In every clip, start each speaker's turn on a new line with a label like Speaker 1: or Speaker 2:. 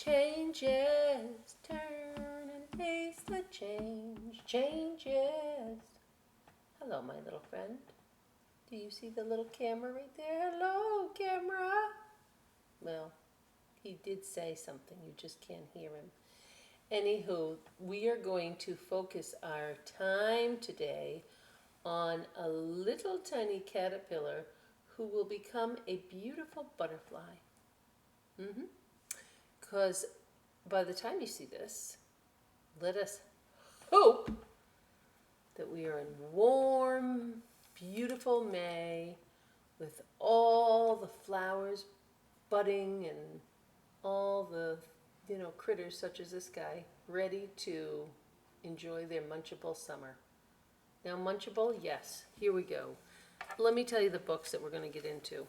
Speaker 1: Changes, turn and face the change. Changes. Hello, my little friend. Do you see the little camera right there? Hello, camera. Well, he did say something. You just can't hear him. Anywho, we are going to focus our time today on a little tiny caterpillar who will become a beautiful butterfly. Because by the time you see this, let us hope that we are in warm, beautiful May with all the flowers budding and all the, critters such as this guy ready to enjoy their munchable summer. Now, munchable, yes, here we go. Let me tell you the books that we're going to get into.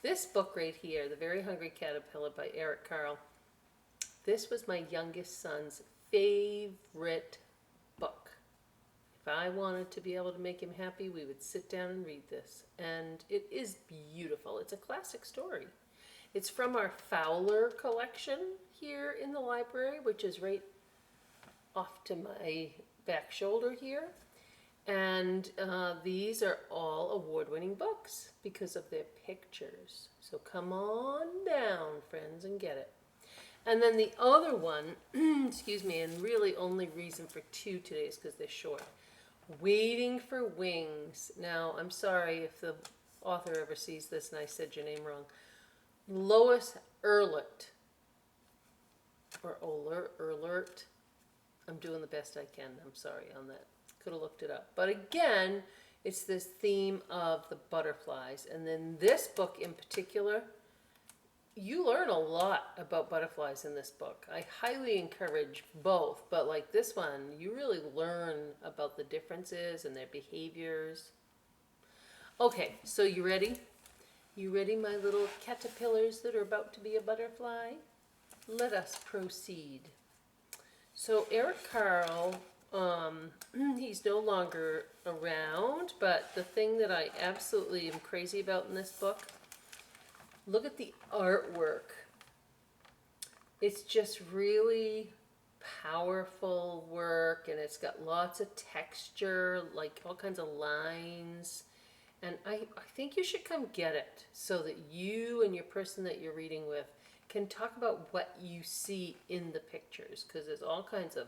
Speaker 1: This book right here, The Very Hungry Caterpillar by Eric Carle, this was my youngest son's favorite book. If I wanted to be able to make him happy, we would sit down and read this. And it is beautiful. It's a classic story. It's from our Fowler collection here in the library, which is right off to my back shoulder here. And these are all award-winning books because of their pictures. So come on down, friends, and get it. And then the other one, excuse me, and really only reason for two today is because they're short. Waiting for Wings. Now, I'm sorry if the author ever sees this and I said your name wrong. Lois Ehlert, or Ehlert. I'm doing the best I can. I'm sorry on that. Could have looked it up. But again, it's this theme of the butterflies. And then this book in particular, you learn a lot about butterflies in this book. I highly encourage both, but like this one, you really learn about the differences and their behaviors. Okay, so you ready? You ready, my little caterpillars that are about to be a butterfly? Let us proceed. So Eric Carle, he's no longer around, but the thing that I absolutely am crazy about in this book, look at the artwork. It's just really powerful work, and it's got lots of texture, like all kinds of lines. And I think you should come get it so that you and your person that you're reading with can talk about what you see in the pictures, because there's all kinds of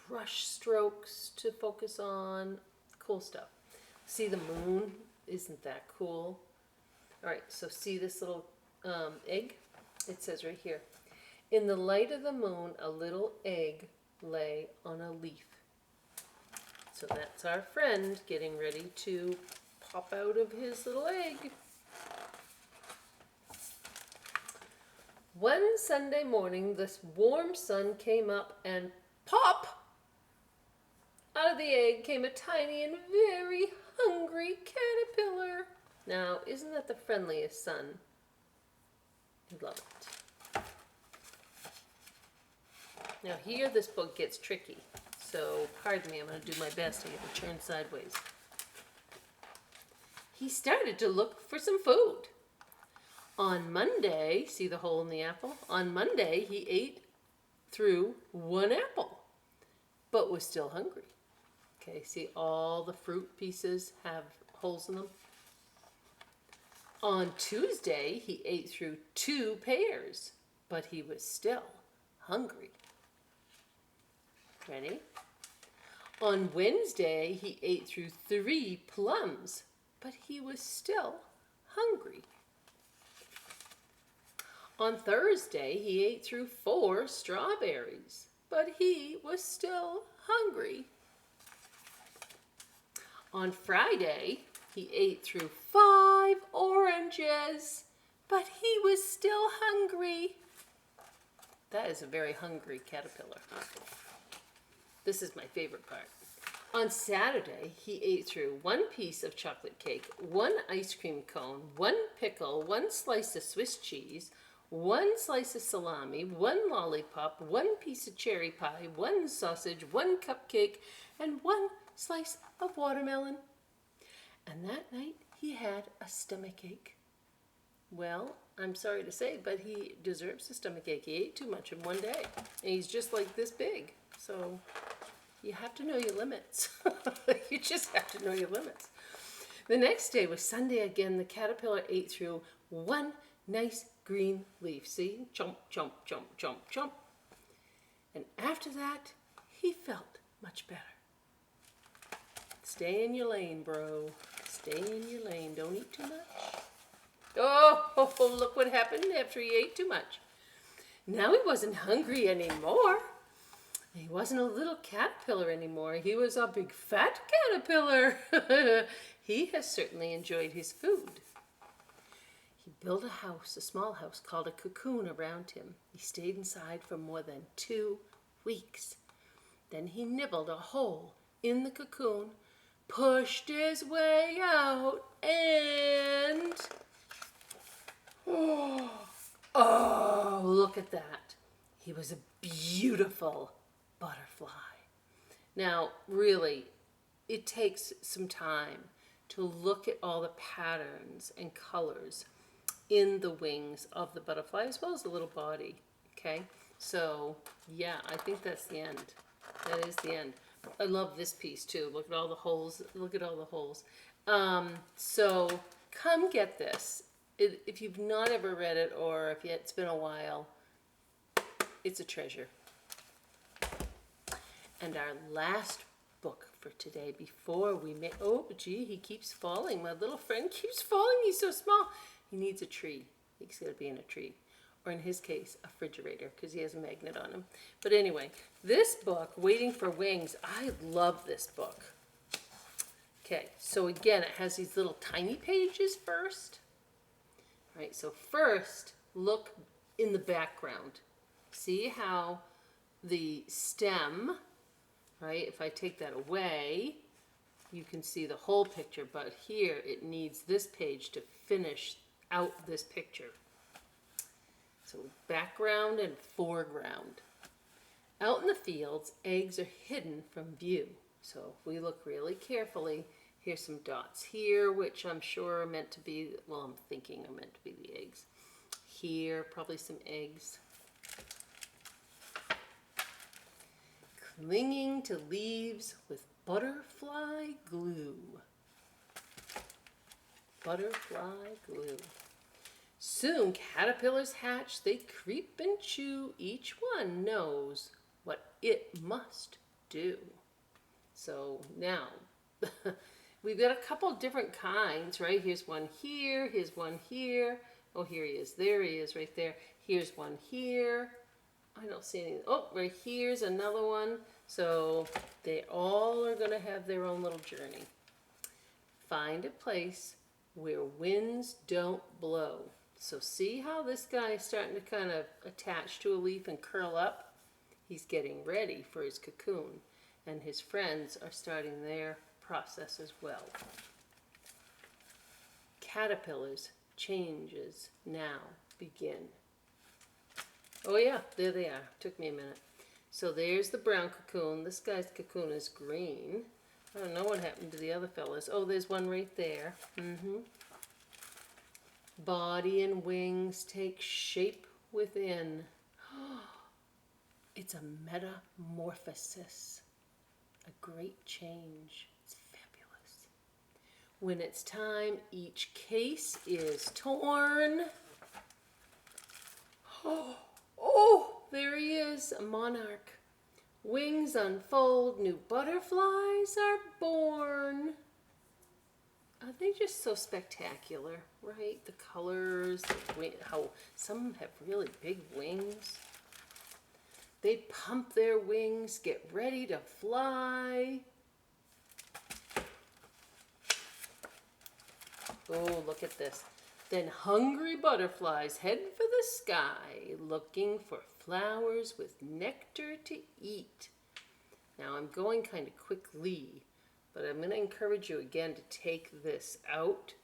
Speaker 1: brush strokes to focus on. Cool stuff. See the moon? Isn't that cool? All right, so see this little egg? It says right here, in the light of the moon, a little egg lay on a leaf. So that's our friend getting ready to pop out of his little egg. One Sunday morning, this warm sun came up and pop! Out of the egg came a tiny and very hungry caterpillar. Now, isn't that the friendliest sun? I love it. Now here this book gets tricky. So, pardon me, I'm going to do my best to get it turned sideways. He started to look for some food. On Monday, see the hole in the apple? On Monday, he ate through one apple, but was still hungry. Okay, see all the fruit pieces have holes in them? On Tuesday, he ate through 2 pears, but he was still hungry. Ready? On Wednesday, he ate through 3 plums, but he was still hungry. On Thursday, he ate through 4 strawberries, but he was still hungry. On Friday, he ate through 5 oranges, but he was still hungry. That is a very hungry caterpillar. This is my favorite part. On Saturday, he ate through 1 piece of chocolate cake, 1 ice cream cone, 1 pickle, 1 slice of Swiss cheese, 1 slice of salami, 1 lollipop, 1 piece of cherry pie, 1 sausage, 1 cupcake, and 1 slice of watermelon. And that night, he had a stomachache. Well, I'm sorry to say, but he deserves a stomachache. He ate too much in one day. And he's just like this big. So you have to know your limits. You just have to know your limits. The next day was Sunday again. The caterpillar ate through one nice green leaf. See? Chomp, chomp, chomp, chomp, chomp. And after that, he felt much better. Stay in your lane, bro. Stay in your lane. Don't eat too much. Oh, look what happened after he ate too much. Now he wasn't hungry anymore. He wasn't a little caterpillar anymore. He was a big fat caterpillar. He has certainly enjoyed his food. He built a house, a small house called a cocoon around him. He stayed inside for more than 2 weeks. Then he nibbled a hole in the cocoon, pushed his way out, and... Oh, look at that. He was a beautiful butterfly. Now, really, it takes some time to look at all the patterns and colors in the wings of the butterfly as well as the little body. Okay, so yeah, I think that's the end. That is the end. I love this piece too. Look at all the holes. Look at all the holes. So come get this. If you've not ever read it, or if it's been a while, it's a treasure. And our last book for today, before we make, oh gee, he keeps falling. My little friend keeps falling. He's so small. He needs a tree. He's got to be in a tree. Or in his case, a refrigerator, because he has a magnet on him. But anyway, this book, Waiting for Wings, I love this book. Okay, so again, it has these little tiny pages first. All right, so first, look in the background. See how the stem, right, if I take that away, you can see the whole picture, but here it needs this page to finish out this picture. So background and foreground. Out in the fields, eggs are hidden from view. So if we look really carefully, here's some dots here, which I'm sure are meant to be, well, I'm thinking are meant to be the eggs. Here, probably some eggs. Clinging to leaves with butterfly glue. Butterfly glue. Soon caterpillars hatch, they creep and chew. Each one knows what it must do. So now, we've got a couple different kinds, right? Here's one here, here's one here. Oh, here he is. There he is right there. Here's one here. I don't see any. Oh, right here's another one. So they all are going to have their own little journey. Find a place where winds don't blow. So see how this guy is starting to kind of attach to a leaf and curl up? He's getting ready for his cocoon, and his friends are starting their process as well. Caterpillars changes now begin. Oh yeah, there they are. Took me a minute. So there's the brown cocoon. This guy's cocoon is green. I don't know what happened to the other fellas. Oh, there's one right there. Body and wings take shape within. It's a metamorphosis. A great change. It's fabulous. When it's time, each case is torn. Oh, there he is, a monarch. Wings unfold, new butterflies are born. Are they just so spectacular, right? The colors, how some have really big wings. They pump their wings, get ready to fly. Oh, look at this. Then hungry butterflies head for the sky, looking for flowers with nectar to eat. Now I'm going kind of quickly, but I'm going to encourage you again to take this out.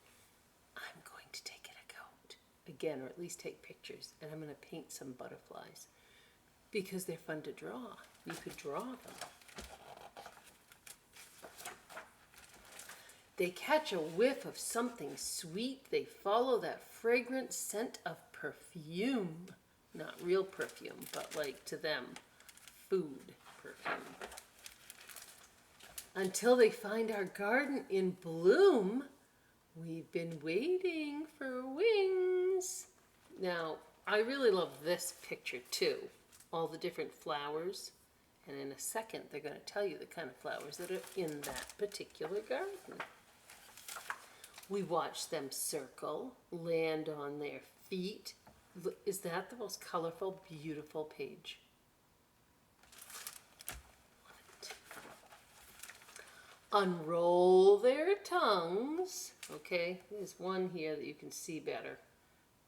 Speaker 1: I'm going to take it out again, or at least take pictures, and I'm going to paint some butterflies because they're fun to draw. You could draw them. They catch a whiff of something sweet. They follow that fragrant scent of perfume. Not real perfume, but like to them, food perfume. Until they find our garden in bloom. We've been waiting for wings. Now, I really love this picture too. All the different flowers. And in a second, they're going to tell you the kind of flowers that are in that particular garden. We watch them circle, land on their feet. Is that the most colorful, beautiful page? Unroll their tongues. Okay, there's one here that you can see better.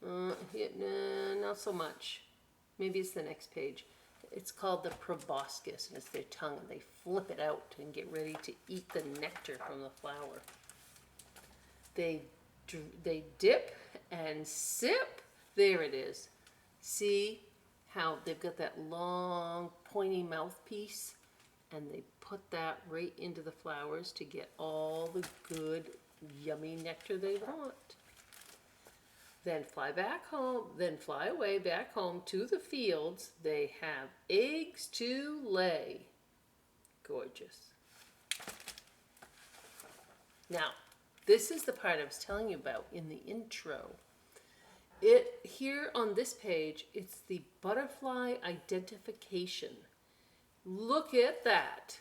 Speaker 1: Not so much. Maybe it's the next page. It's called the proboscis, and it's their tongue, and they flip it out and get ready to eat the nectar from the flower. They dip and sip. There it is. See how they've got that long, pointy mouthpiece, and they put that right into the flowers to get all the good, yummy nectar they want. Then fly back home, then fly away back home to the fields. They have eggs to lay. Gorgeous. Now, this is the part I was telling you about in the intro. Here on this page, it's the butterfly identification. Look at that.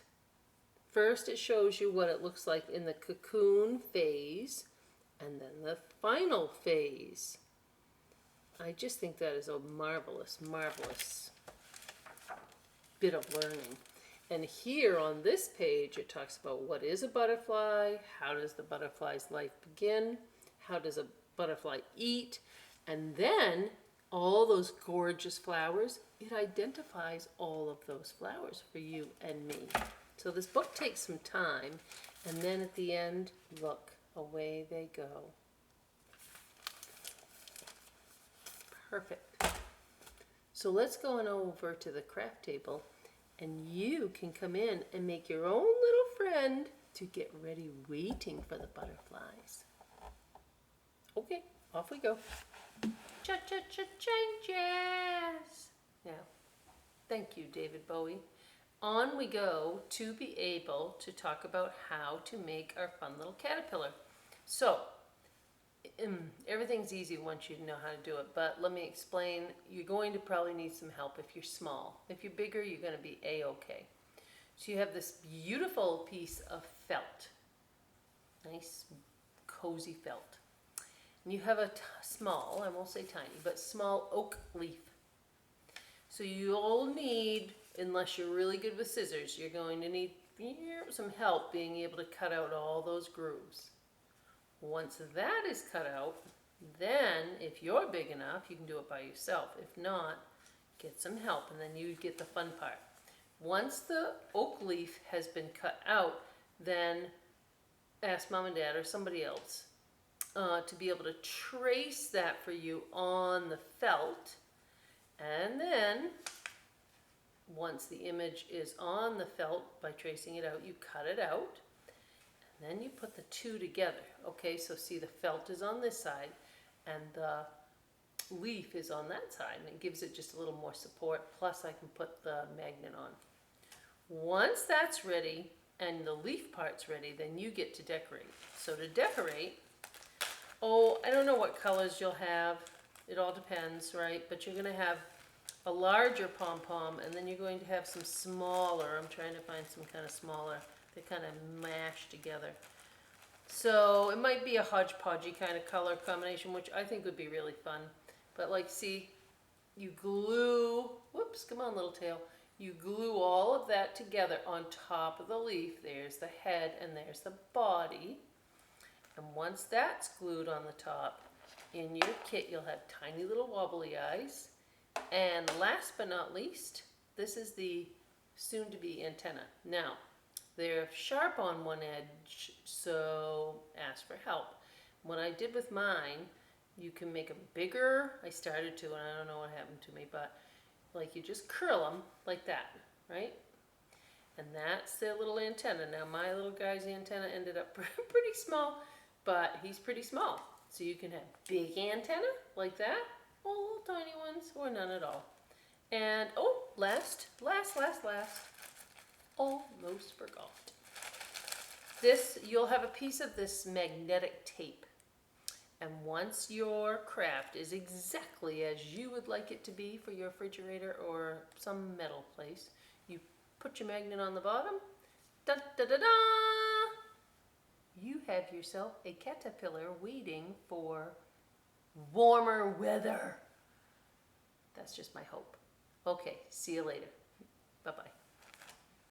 Speaker 1: First, it shows you what it looks like in the cocoon phase, and then the final phase. I just think that is a marvelous, marvelous bit of learning. And here on this page, it talks about what is a butterfly, how does the butterfly's life begin, how does a butterfly eat, and then all those gorgeous flowers, it identifies all of those flowers for you and me. So this book takes some time, and then at the end, look, away they go. Perfect. So let's go on over to the craft table, and you can come in and make your own little friend to get ready waiting for the butterflies. Okay, off we go. Changes. Now, thank you, David Bowie. On we go to be able to talk about how to make our fun little caterpillar. So, everything's easy once you know how to do it, but let me explain. You're going to probably need some help if you're small. If you're bigger, you're going to be A-okay. So you have this beautiful piece of felt. Nice, cozy felt. And you have a small, I won't say tiny, but small oak leaf. So you'll need, unless you're really good with scissors, you're going to need some help being able to cut out all those grooves. Once that is cut out, then if you're big enough, you can do it by yourself. If not, get some help, and then you get the fun part. Once the oak leaf has been cut out, then ask mom and dad or somebody else to be able to trace that for you on the felt. And then once the image is on the felt, by tracing it out, you cut it out. And then you put the two together. Okay, so see, the felt is on this side and the leaf is on that side, and it gives it just a little more support. Plus I can put the magnet on. Once that's ready and the leaf part's ready, then you get to decorate. So to decorate, I don't know what colors you'll have. It all depends, right? But you're going to have a larger pom-pom, and then you're going to have some smaller. I'm trying to find some kind of smaller. They kind of mash together. So it might be a hodgepodgey kind of color combination, which I think would be really fun. But like, see, you glue, whoops, come on little tail. You glue all of that together on top of the leaf. There's the head and there's the body. And once that's glued on the top, in your kit you'll have tiny little wobbly eyes. And last but not least, this is the soon-to-be antenna. Now, they're sharp on one edge, so ask for help. What I did with mine, you can make them bigger. I started to, and I don't know what happened to me, but like you just curl them like that, right? And that's their little antenna. Now my little guy's antenna ended up pretty small, but he's pretty small. So you can have big antenna like that, or little tiny ones, or none at all. And oh, last, almost forgot. This, you'll have a piece of this magnetic tape. And once your craft is exactly as you would like it to be for your refrigerator or some metal place, you put your magnet on the bottom, da da da da! You have yourself a caterpillar waiting for warmer weather. That's just my hope. Okay, see you later. Bye-bye.